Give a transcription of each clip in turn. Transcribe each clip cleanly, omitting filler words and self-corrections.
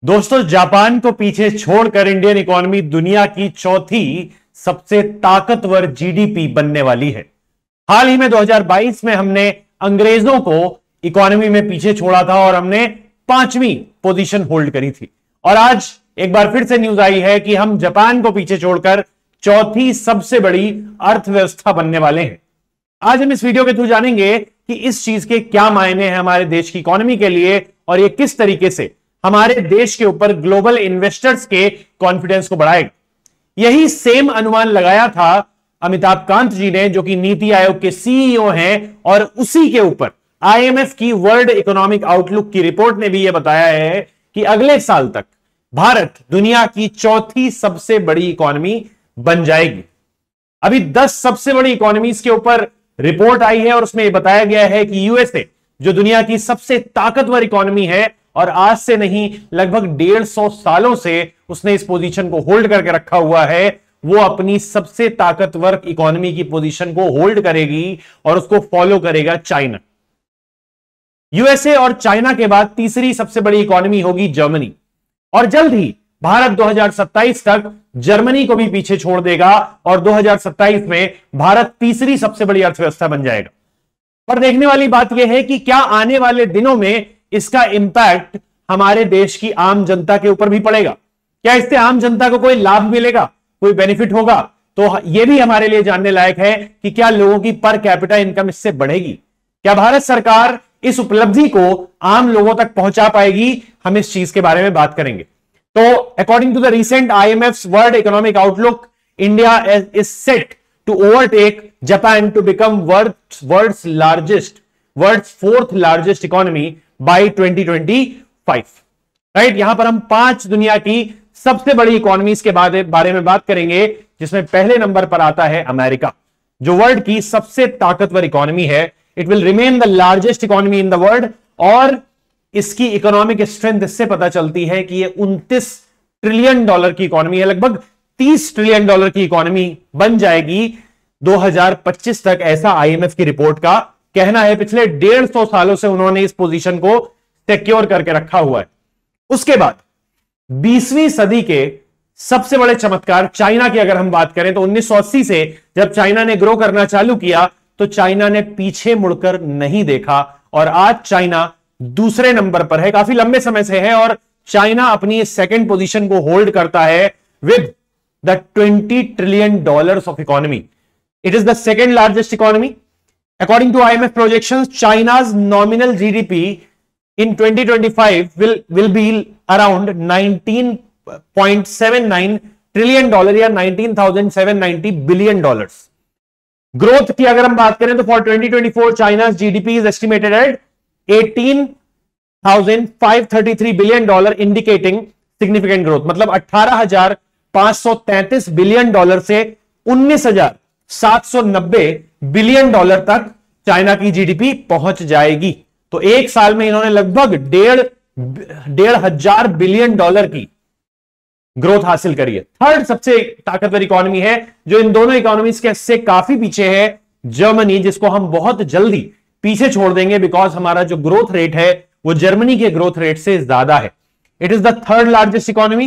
दोस्तों, जापान को पीछे छोड़कर इंडियन इकोनॉमी दुनिया की चौथी सबसे ताकतवर जीडीपी बनने वाली है। हाल ही में 2022 में हमने अंग्रेजों को इकोनॉमी में पीछे छोड़ा था और हमने 5वीं पोजीशन होल्ड करी थी। और आज एक बार फिर से न्यूज आई है कि हम जापान को पीछे छोड़कर चौथी सबसे बड़ी अर्थव्यवस्था बनने वाले हैं। आज हम इस वीडियो के थ्रू जानेंगे कि इस चीज के क्या मायने हैं हमारे देश की इकोनॉमी के लिए और यह किस तरीके से हमारे देश के ऊपर ग्लोबल इन्वेस्टर्स के कॉन्फिडेंस को बढ़ाएगा। यही सेम अनुमान लगाया था अमिताभ कांत जी ने, जो कि नीति आयोग के सीईओ हैं, और उसी के ऊपर आईएमएफ की वर्ल्ड इकोनॉमिक आउटलुक की रिपोर्ट ने भी यह बताया है कि अगले साल तक भारत दुनिया की चौथी सबसे बड़ी इकोनॉमी बन जाएगी। अभी 10 सबसे बड़ी इकोनॉमीज के ऊपर रिपोर्ट आई है और उसमें यह बताया गया है कि यूएसए, जो दुनिया की सबसे ताकतवर इकोनॉमी है और आज से नहीं लगभग 150 सालों से उसने इस पोजीशन को होल्ड करके रखा हुआ है, वो अपनी सबसे ताकतवर इकोनॉमी की पोजीशन को होल्ड करेगी और उसको फॉलो करेगा चाइना। यूएसए और चाइना के बाद तीसरी सबसे बड़ी इकोनॉमी होगी जर्मनी, और जल्द ही भारत 2027 तक जर्मनी को भी पीछे छोड़ देगा और 2027 में भारत तीसरी सबसे बड़ी अर्थव्यवस्था बन जाएगा। पर देखने वाली बात यह है कि क्या आने वाले दिनों में इसका इंपैक्ट हमारे देश की आम जनता के ऊपर भी पड़ेगा। क्या इससे आम जनता को कोई लाभ मिलेगा, कोई बेनिफिट होगा? तो यह भी हमारे लिए जानने लायक है कि क्या लोगों की पर कैपिटा इनकम इससे बढ़ेगी। क्या भारत सरकार इस उपलब्धि को आम लोगों तक पहुंचा पाएगी? हम इस चीज के बारे में बात करेंगे। तो according to the recent IMF world economic outlook, India is set to overtake Japan to become world's 4th largest economy by 2025। Right, यहां पर हम 5 दुनिया की सबसे बड़ी इकोनॉमीज के बारे में बात करेंगे, जिसमें पहले नंबर पर आता है अमेरिका, जो वर्ल्ड की सबसे ताकतवर इकोनॉमी है। It will remain the largest economy in the world, और इसकी इकोनॉमिक स्ट्रेंथ इससे पता चलती है कि ये 29 ट्रिलियन डॉलर की इकोनॉमी है। लगभग 30 ट्रिलियन डॉलर की इकोनॉमी बन जाएगी 2025 तक, ऐसा आईएमएफ की रिपोर्ट का कहना है। पिछले 150 सालों से उन्होंने इस पोजीशन को सिक्योर करके रखा हुआ है। उसके बाद 20वीं सदी के सबसे बड़े चमत्कार चाइना की अगर हम बात करें तो 1980 से जब चाइना ने ग्रो करना चालू किया तो चाइना ने पीछे मुड़कर नहीं देखा, और आज चाइना दूसरे नंबर पर है, काफी लंबे समय से है, और चाइना अपनी सेकंड पोजीशन को होल्ड करता है with the 20 trillion dollars of economy. It is the second largest economy. According to IMF projections, China's nominal GDP in 2025 will be around $19.79 trillion या $19,790 billion। ग्रोथ की अगर हम बात करें तो for 2024 China's GDP is estimated at $18,533 billion, indicating significant growth। मतलब 18,533 billion dollar से 19,790 billion dollar तक चाइना की जीडीपी पहुंच जाएगी। तो एक साल में इन्होंने लगभग 1,500 बिलियन डॉलर की ग्रोथ हासिल करी है। थर्ड सबसे ताकतवर इकोनॉमी है, जो इन दोनों इकोनॉमीज के से काफी पीछे है, जर्मनी, जिसको हम बहुत जल्दी पीछे छोड़ देंगे बिकॉज हमारा जो ग्रोथ रेट है वो जर्मनी के ग्रोथ रेट से ज्यादा है। It is the third largest economy.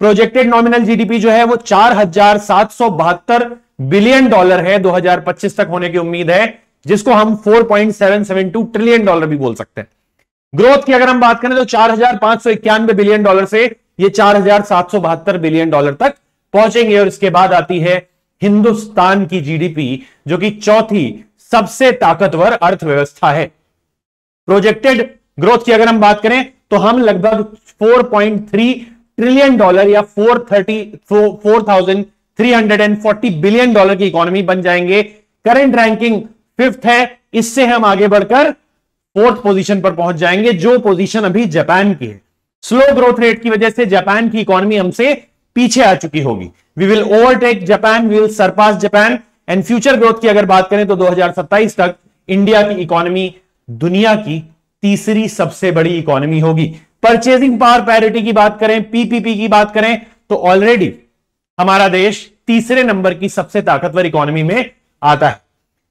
Projected nominal GDP जो है वो 4,772 बिलियन डॉलर है, 2025 तक होने की उम्मीद है, जिसको हम 4.772 ट्रिलियन डॉलर भी बोल सकते हैं। ग्रोथ की अगर हम बात करें तो 4,591 बिलियन डॉलर से ये 4,772 बिलियन डॉलर तक पहुंचेंगे। और इसके बाद आती है हिंदुस्तान की जीडीपी, जो कि चौथी सबसे ताकतवर अर्थव्यवस्था है। प्रोजेक्टेड ग्रोथ की अगर हम बात करें तो हम लगभग 4.3 ट्रिलियन डॉलर या 4,340 बिलियन डॉलर की इकोनॉमी बन जाएंगे। करंट रैंकिंग 5th है, इससे हम आगे बढ़कर 4th पोजीशन पर पहुंच जाएंगे, जो पोजीशन अभी जापान की है। स्लो ग्रोथ रेट की वजह से जापान की इकोनॉमी हमसे पीछे आ चुकी होगी। We will overtake Japan, we will surpass Japan. And future growth की अगर बात करें तो 2027 तक इंडिया की इकोनॉमी दुनिया की तीसरी सबसे बड़ी इकोनॉमी होगी। परचेजिंग पावर पैरिटी की बात करें, पीपीपी की बात करें, तो ऑलरेडी हमारा देश तीसरे नंबर की सबसे ताकतवर इकोनॉमी में आता है।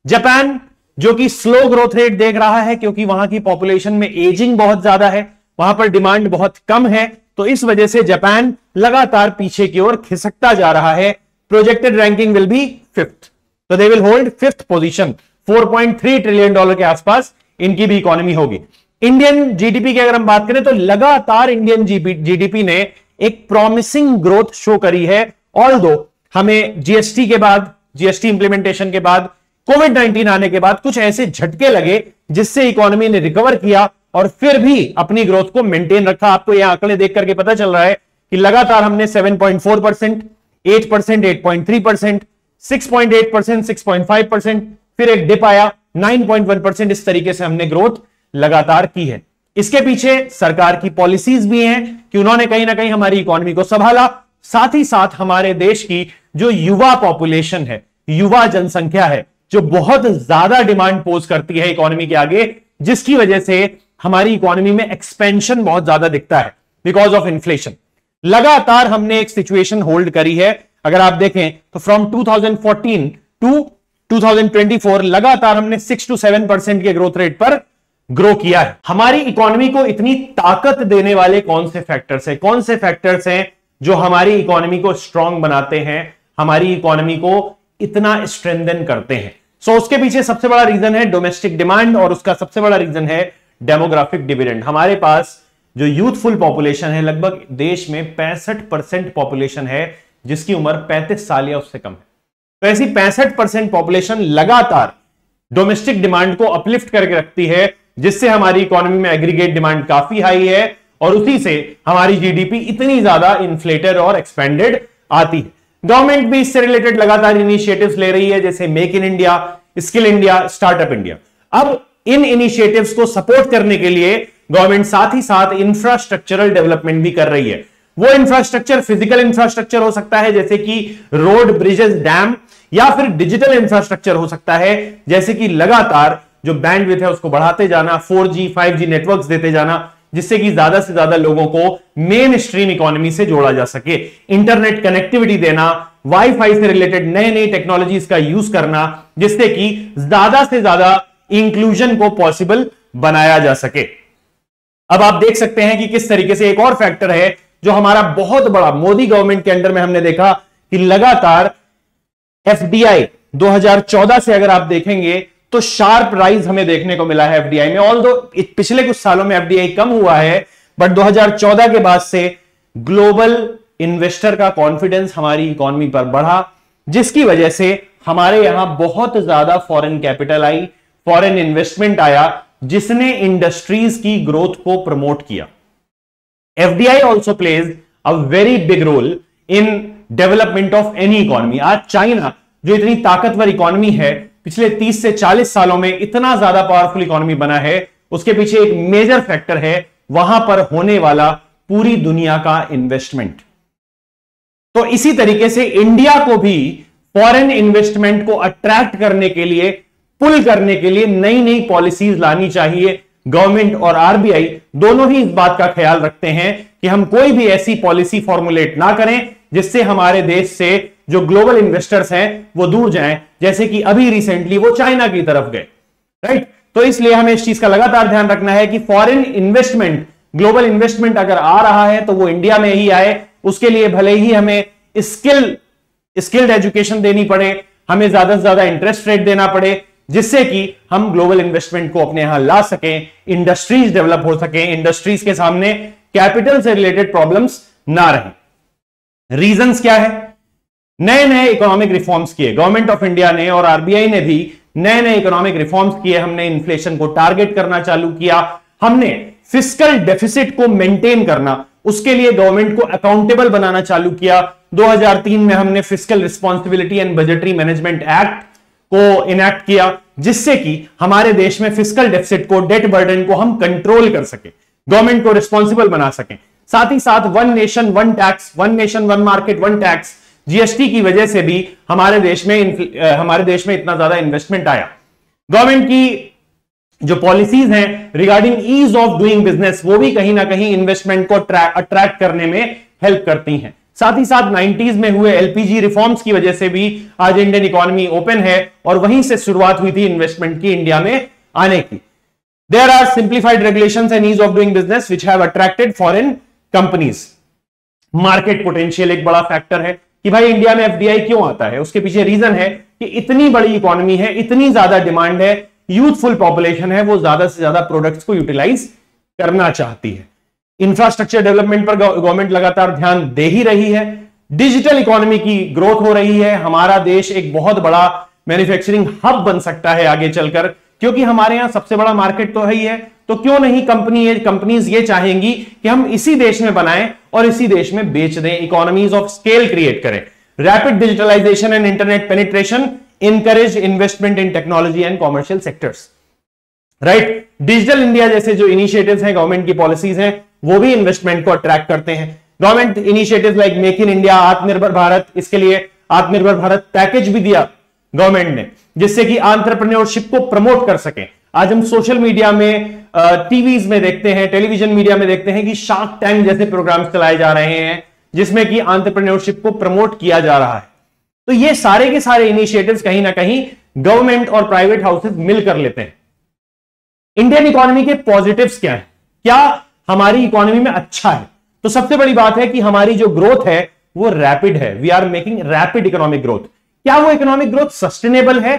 जापान जो कि स्लो ग्रोथ रेट देख रहा है क्योंकि वहां की पॉपुलेशन में एजिंग बहुत ज्यादा है, वहां पर डिमांड बहुत कम है, तो इस वजह से जापान लगातार पीछे की ओर खिसकता जा रहा है। Projected ranking will be 5th, तो they will hold 5th position. $4.3 trillion के आसपास इनकी भी इकोनॉमी होगी। इंडियन जीडीपी की अगर हम बात करें तो लगातार इंडियन जीडीपी ने एक प्रॉमिसिंग ग्रोथ शो करी है। ऑल्दो हमें जीएसटी के बाद, जीएसटी इंप्लीमेंटेशन के बाद, कोविड-19 आने के बाद कुछ ऐसे झटके लगे जिससे इकोनॉमी ने रिकवर किया और फिर भी अपनी ग्रोथ को मेंटेन रखा। आपको यह आंकड़े देख करके पता चल रहा है कि लगातार हमने 7.4%, 8%, 8.3%, 6.8%, 6.5%, फिर एक डिप आया 9.1%। इस तरीके से हमने ग्रोथ लगातार की है। इसके पीछे सरकार की पॉलिसीज भी हैं कि उन्होंने कहीं ना कहीं हमारी इकोनॉमी को संभाला। साथ ही साथ हमारे देश की जो युवा पॉपुलेशन है, युवा जनसंख्या है, जो बहुत ज्यादा डिमांड पोज करती है इकोनॉमी के आगे, जिसकी वजह से हमारी इकोनॉमी में एक्सपेंशन बहुत ज्यादा दिखता है बिकॉज ऑफ इन्फ्लेशन। लगातार हमने एक सिचुएशन होल्ड करी है। अगर आप देखें तो फ्रॉम 2014 टू 2024 लगातार हमने 6 to 7% के ग्रोथ रेट पर ग्रो किया है। हमारी इकोनॉमी को इतनी ताकत देने वाले कौन से फैक्टर्स हैं, कौन से फैक्टर्स हैं जो हमारी इकोनॉमी को स्ट्रांग बनाते हैं, हमारी इकोनॉमी को इतना स्ट्रेंथन करते हैं? उसके पीछे सबसे बड़ा रीजन है डोमेस्टिक डिमांड और उसका सबसे बड़ा रीजन है डेमोग्राफिक डिविडेंड। हमारे पास जो यूथफुल पॉपुलेशन है, लगभग देश में 65% पॉपुलेशन है जिसकी उम्र 35 साल या उससे कम है। तो ऐसी 65% पॉपुलेशन लगातार डोमेस्टिक डिमांड को अपलिफ्ट करके रखती है, जिससे हमारी इकोनॉमी में एग्रीगेट डिमांड काफी हाई है और उसी से हमारी जीडीपी इतनी ज्यादा इन्फ्लेटेड और एक्सपेंडेड आती है। गवर्नमेंट भी इससे रिलेटेड लगातार इनिशिएटिव्स ले रही है, जैसे make in India, skill India, startup India. अब इन इनिशिएटिव्स को सपोर्ट करने के लिए गवर्नमेंट साथ ही साथ इंफ्रास्ट्रक्चरल डेवलपमेंट भी कर रही है। वो इंफ्रास्ट्रक्चर फिजिकल इंफ्रास्ट्रक्चर हो सकता है, जैसे कि रोड, ब्रिजेस, डैम, या फिर डिजिटल इंफ्रास्ट्रक्चर हो सकता है, जैसे कि लगातार जो बैंडविड्थ है उसको बढ़ाते जाना, 4G 5G नेटवर्क्स देते जाना, जिससे कि ज्यादा से ज्यादा लोगों को मेन स्ट्रीम इकोनॉमी से जोड़ा जा सके। इंटरनेट कनेक्टिविटी देना, वाईफाई से रिलेटेड नए नई टेक्नोलॉजीज का यूज करना, जिससे कि ज्यादा से ज्यादा इंक्लूजन को पॉसिबल बनाया जा सके। अब आप देख सकते हैं कि किस तरीके से एक और फैक्टर है जो हमारा बहुत बड़ा, मोदी गवर्नमेंट के अंडर में हमने देखा कि लगातार एफडीआई 2014 से अगर आप देखेंगे तो शार्प राइज हमें देखने को मिला है एफडीआई में। ऑल्दो पिछले कुछ सालों में एफडीआई कम हुआ है, बट 2014 के बाद से ग्लोबल इन्वेस्टर का कॉन्फिडेंस हमारी इकोनॉमी पर बढ़ा, जिसकी वजह से हमारे यहां बहुत ज्यादा फॉरेन कैपिटल आई, फॉरेन इन्वेस्टमेंट आया, जिसने इंडस्ट्रीज की ग्रोथ को प्रमोट किया। FDI also plays a very big role in development of any economy. आज चाइना जो इतनी ताकतवर इकोनॉमी है, पिछले 30 से 40 सालों में इतना ज्यादा पावरफुल इकोनॉमी बना है, उसके पीछे एक मेजर फैक्टर है वहां पर होने वाला पूरी दुनिया का इन्वेस्टमेंट। तो इसी तरीके से इंडिया को भी फॉरेन इन्वेस्टमेंट को अट्रैक्ट करने के लिए, पुल करने के लिए नई नई पॉलिसीज लानी चाहिए। गवर्नमेंट और आरबीआई दोनों ही इस बात का ख्याल रखते हैं कि हम कोई भी ऐसी पॉलिसी फॉर्मुलेट ना करें जिससे हमारे देश से जो ग्लोबल इन्वेस्टर्स हैं वो दूर जाएं, जैसे कि अभी रिसेंटली वो चाइना की तरफ गए, राइट। तो इसलिए हमें इस चीज का लगातार ध्यान रखना है कि फॉरेन इन्वेस्टमेंट, ग्लोबल इन्वेस्टमेंट अगर आ रहा है तो वो इंडिया में ही आए। उसके लिए भले ही हमें स्किल्ड एजुकेशन देनी पड़े, हमें ज्यादा से ज्यादा इंटरेस्ट रेट देना पड़े, जिससे कि हम ग्लोबल इन्वेस्टमेंट को अपने यहां ला सकें, इंडस्ट्रीज डेवलप हो सकें, इंडस्ट्रीज के सामने कैपिटल से रिलेटेड प्रॉब्लम्स ना रहें। रीजंस क्या है? नए नए इकोनॉमिक रिफॉर्म्स किए गवर्नमेंट ऑफ इंडिया ने और आरबीआई ने भी नए नए इकोनॉमिक रिफॉर्म्स किए। हमने इन्फ्लेशन को टारगेट करना चालू किया, हमने फिस्कल डेफिसिट को मेंटेन करना, उसके लिए गवर्नमेंट को अकाउंटेबल बनाना चालू किया। 2003 में हमने fiscal responsibility and budgetary management act को इनैक्ट किया, जिससे कि हमारे देश में फिस्कल डेफिसिट को, डेट बर्डन को हम कंट्रोल कर सके, गवर्नमेंट को रिस्पॉन्सिबल बना सकें। साथ ही साथ one nation one tax, one nation one market one tax, GST की वजह से भी हमारे देश में इतना ज्यादा इन्वेस्टमेंट आया। गवर्नमेंट की जो पॉलिसीज हैं regarding ease of doing business, वो भी कहीं ना कहीं इन्वेस्टमेंट को अट्रैक्ट करने में हेल्प करती हैं। साथ ही साथ 90s में हुए एलपीजी रिफॉर्म्स की वजह से भी आज इंडियन इकोनॉमी ओपन है और वहीं से शुरुआत हुई थी इन्वेस्टमेंट की इंडिया में आने की। There are simplified regulations and ease of doing business which have attracted foreign companies. Market potential एक बड़ा फैक्टर है कि भाई इंडिया में एफडीआई क्यों आता है। उसके पीछे रीजन है कि इतनी बड़ी इकोनॉमी है, इतनी ज्यादा डिमांड है, यूथफुल पॉपुलेशन है, वो ज्यादा से ज्यादा प्रोडक्ट्स को यूटिलाइज करना चाहती है। इंफ्रास्ट्रक्चर डेवलपमेंट पर गवर्नमेंट लगातार ध्यान दे ही रही है। डिजिटल इकोनॉमी की ग्रोथ हो रही है। हमारा देश एक बहुत बड़ा मैन्युफैक्चरिंग हब बन सकता है आगे चलकर, क्योंकि हमारे यहां सबसे बड़ा मार्केट तो है ही है। तो क्यों नहीं कंपनीज ये चाहेंगी कि हम इसी देश में बनाएं और इसी देश में बेच दें, इकोनॉमीज ऑफ स्केल क्रिएट करें। Rapid digitalisation and internet penetration encourage investment in technology and commercial sectors, right? Digital India जैसे जो इनिशिएटिव्स हैं, गवर्नमेंट की पॉलिसीज हैं, वो भी इन्वेस्टमेंट को अट्रैक्ट करते हैं। Government initiatives like make in India, आत्मनिर्भर भारत, इसके लिए आत्मनिर्भर भारत पैकेज भी दिया गवर्नमेंट ने, जिससे कि एंटरप्रेन्योरशिप को प्रमोट कर सकें। आज हम सोशल मीडिया में, टीवीज में देखते हैं, टेलीविजन मीडिया में देखते हैं कि शार्क टैंक जैसे प्रोग्राम्स चलाए जा रहे हैं जिसमें कि एंटरप्रेन्योरशिप को प्रमोट किया जा रहा है। तो ये सारे के सारे इनिशिएटिव्स कहीं ना कहीं गवर्नमेंट और प्राइवेट हाउसेस मिलकर लेते हैं। इंडियन इकोनॉमी के पॉजिटिव्स क्या है, क्या हमारी इकोनॉमी में अच्छा है? तो सबसे बड़ी बात है कि हमारी जो ग्रोथ है वो रैपिड है। We are making rapid economic growth. क्या वो इकोनॉमिक ग्रोथ सस्टेनेबल है?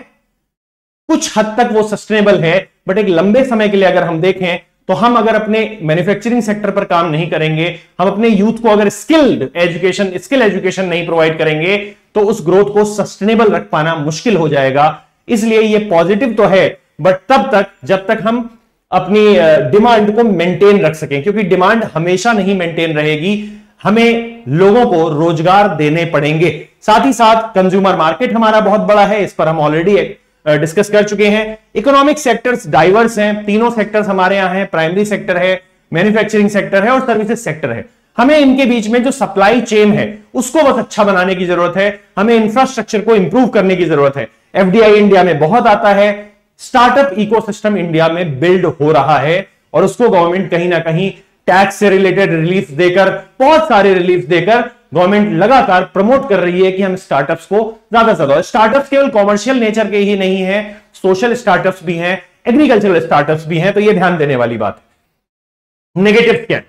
कुछ हद तक वो सस्टेनेबल है, बट एक लंबे समय के लिए अगर हम देखें तो हम अगर अपने मैन्युफैक्चरिंग सेक्टर पर काम नहीं करेंगे, हम अपने यूथ को अगर स्किल एजुकेशन नहीं प्रोवाइड करेंगे, तो उस ग्रोथ को सस्टेनेबल रख पाना मुश्किल हो जाएगा। इसलिए ये पॉजिटिव तो है, बट तब तक जब तक हम अपनी डिमांड को मेंटेन रख सकें, क्योंकि डिमांड हमेशा नहीं मेंटेन रहेगी, हमें लोगों को रोजगार देने पड़ेंगे। साथ ही साथ कंज्यूमर मार्केट हमारा बहुत बड़ा है, इस पर हम ऑलरेडी डिस्कस कर चुके हैं। इकोनॉमिक सेक्टर्स डाइवर्स हैं, तीनों सेक्टर्स हमारे यहां हैं, प्राइमरी सेक्टर है, मैन्युफैक्चरिंग सेक्टर है और सर्विसेज सेक्टर है। हमें इनके बीच में जो सप्लाई चेन है उसको बस अच्छा बनाने की जरूरत है, हमें इंफ्रास्ट्रक्चर को इंप्रूव करने की जरूरत है। एफडीआई इंडिया में बहुत आता है, स्टार्टअप इकोसिस्टम इंडिया में बिल्ड हो रहा है और उसको गवर्नमेंट कहीं ना कहीं टैक्स से रिलेटेड रिलीफ देकर, बहुत सारे रिलीफ देकर गवर्नमेंट लगातार प्रमोट कर रही है कि हम स्टार्टअप्स को ज्यादा से ज्यादा, स्टार्टअप्स केवल कॉमर्शियल नेचर के ही नहीं है, सोशल स्टार्टअप्स भी हैं, एग्रीकल्चरल स्टार्टअप्स भी हैं, तो यह ध्यान देने वाली बात है। नेगेटिव क्या है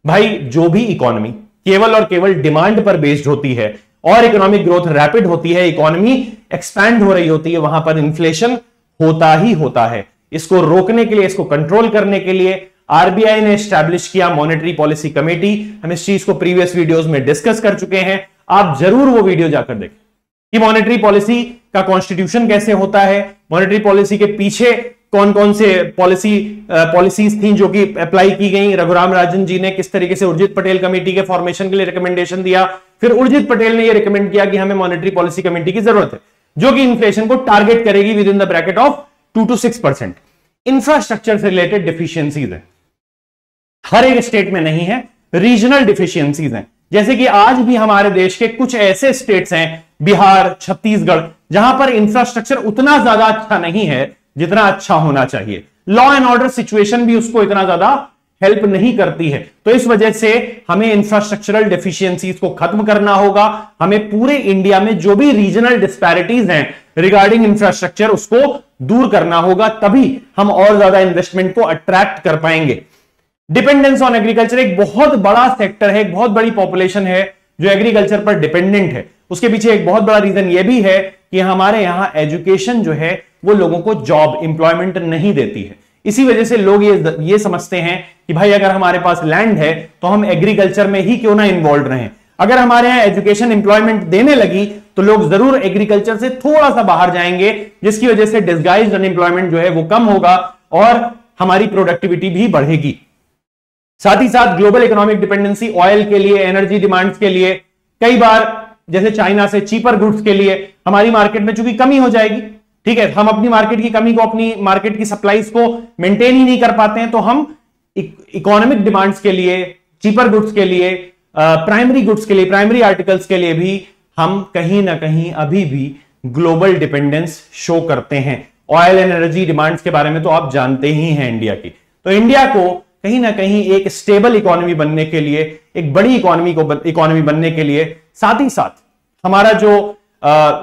भाई? जो भी इकोनॉमी केवल और केवल डिमांड पर बेस्ड होती है और इकोनॉमिक ग्रोथ रैपिड होती है, इकोनॉमी एक्सपैंड हो रही होती है, वहां पर इन्फ्लेशन होता ही होता है। इसको रोकने के लिए, इसको कंट्रोल करने के लिए आरबीआई ने एस्टैब्लिश किया मॉनेटरी पॉलिसी कमेटी। हम इस चीज को प्रीवियस वीडियोस में डिस्कस कर चुके हैं, आप जरूर वो वीडियो जाकर देखें कि मॉनेटरी पॉलिसी का कॉन्स्टिट्यूशन कैसे होता है, मॉनेटरी पॉलिसी के पीछे कौन कौन से पॉलिसीज थी जो कि अप्लाई की गई, रघुराम राजन जी ने किस तरीके से उर्जित पटेल कमेटी के फॉर्मेशन के लिए रिकमेंडेशन दिया, फिर उर्जित पटेल ने यह रिकमेंड किया कि हमें मॉनेटरी पॉलिसी कमेटी की जरूरत है जो कि इन्फ्लेशन को टारगेट करेगी with in the bracket of 2 to 6%। Infrastructure से रिलेटेड डिफिशियंसीज है, हर एक स्टेट में नहीं है, रीजनल डिफिशियंसीज हैं। जैसे कि आज भी हमारे देश के कुछ ऐसे स्टेट्स हैं, बिहार, छत्तीसगढ़, जहां पर इंफ्रास्ट्रक्चर उतना ज्यादा अच्छा नहीं है जितना अच्छा होना चाहिए। लॉ एंड ऑर्डर सिचुएशन भी उसको इतना ज्यादा हेल्प नहीं करती है। तो इस वजह से हमें इंफ्रास्ट्रक्चरल डेफिशिएंसीज को खत्म करना होगा। हमें पूरे इंडिया में जो भी रीजनल डिस्पैरिटीज हैं रिगार्डिंग इंफ्रास्ट्रक्चर, उसको दूर करना होगा, तभी हम और ज्यादा इन्वेस्टमेंट को अट्रैक्ट कर पाएंगे। डिपेंडेंस ऑन एग्रीकल्चर एक बहुत बड़ा सेक्टर है, एक बहुत बड़ी पॉपुलेशन है जो एग्रीकल्चर पर डिपेंडेंट है। उसके पीछे एक बहुत बड़ा रीजन यह भी है कि हमारे यहां एजुकेशन जो है वो लोगों को जॉब, एम्प्लॉयमेंट नहीं देती है। इसी वजह से लोग ये समझते हैं कि भाई अगर हमारे पास लैंड है तो हम एग्रीकल्चर में ही क्यों ना इन्वॉल्व रहें। अगर हमारे यहां एजुकेशन, एम्प्लॉयमेंट देने लगी तो लोग जरूर एग्रीकल्चर से थोड़ा सा बाहर जाएंगे, जिसकी वजह से डिस्गाइज्ड अनएम्प्लॉयमेंट जो है वो कम होगा और हमारी प्रोडक्टिविटी भी बढ़ेगी। साथ ही साथ ग्लोबल इकोनॉमिक डिपेंडेंसी ऑयल के लिए, एनर्जी डिमांड्स के लिए, कई बार जैसे चाइना से चीपर गुड्स के लिए हमारी मार्केट में चूंकि कमी हो जाएगी, ठीक है, हम अपनी मार्केट की कमी को, अपनी मार्केट की सप्लाईज को मेंटेन ही नहीं कर पाते हैं, तो हम इकोनॉमिक डिमांड्स के लिए, चीपर गुड्स के लिए, प्राइमरी गुड्स के लिए, प्राइमरी आर्टिकल्स के लिए भी हम कहीं ना कहीं अभी भी ग्लोबल डिपेंडेंस शो करते हैं। ऑयल एंड एनर्जी डिमांड्स के बारे में तो आप जानते ही हैं इंडिया की। तो इंडिया को कहीं ना कहीं एक स्टेबल इकोनॉमी बनने के लिए, एक बड़ी इकोनॉमी बनने के लिए, साथ ही साथ हमारा जो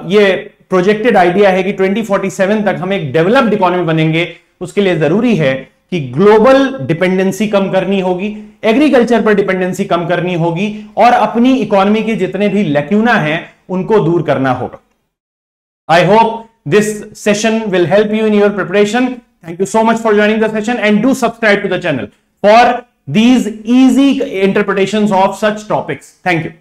ये प्रोजेक्टेड आइडिया है कि 2047 तक हम एक डेवलप्ड इकोनॉमी बनेंगे, उसके लिए जरूरी है कि ग्लोबल डिपेंडेंसी कम करनी होगी, एग्रीकल्चर पर डिपेंडेंसी कम करनी होगी और अपनी इकोनॉमी के जितने भी लैक्यूना हैं उनको दूर करना होगा। I hope this session will help you in your preparation. Thank you so much for joining the session and do subscribe to the channel for these easy interpretations of such topics. Thank you.